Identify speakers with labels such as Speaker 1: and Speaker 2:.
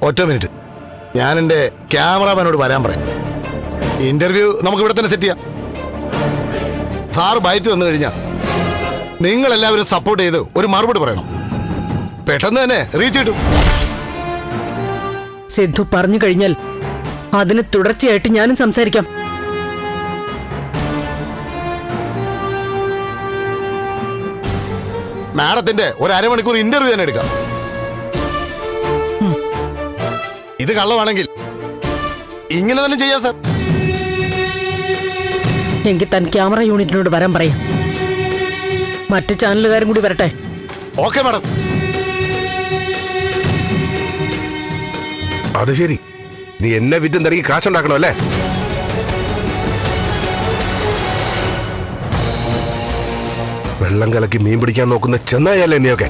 Speaker 1: ഒറ്റ മിനിറ്റ്, ഞാൻ എൻ്റെ ക്യാമറാമാനോട് വരാൻ പറയാം. ഇന്റർവ്യൂ നമുക്ക് ഇവിടെ തന്നെ സെറ്റ് ചെയ്യാം. സാറ് ബൈറ്റ് വന്നു കഴിഞ്ഞാൽ നിങ്ങളെല്ലാവരും സപ്പോർട്ട് ചെയ്ത് ഒരു മറുപടി പറയണം. പെട്ടെന്ന് തന്നെ റീച്ച് കിട്ടും.
Speaker 2: സിദ്ധു പറഞ്ഞു കഴിഞ്ഞാൽ അതിന് തുടർച്ചയായിട്ട് ഞാനും സംസാരിക്കാം.
Speaker 1: മാഡത്തിന്റെ ഒരു അരമണിക്കൂർ ഇന്റർവ്യൂ തന്നെ എടുക്കാം. ഇത് കള്ളമാണെങ്കിൽ ഇങ്ങനെ തന്നെ ചെയ്യാം സാർ.
Speaker 2: എങ്കിൽ താൻ ക്യാമറ യൂണിറ്റിനോട് വരാൻ പറയാം. മറ്റു ചാനലുകാരും കൂടി വരട്ടെ.
Speaker 1: Okay madam.
Speaker 3: അത് ശരി, നീ എന്നെ വിറ്റും തിരക്കി കാശുണ്ടാക്കണോ അല്ലേ? വെള്ളം കലക്കി മീൻ പിടിക്കാൻ നോക്കുന്ന ചെന്നായല്ലേ നീയൊക്കെ?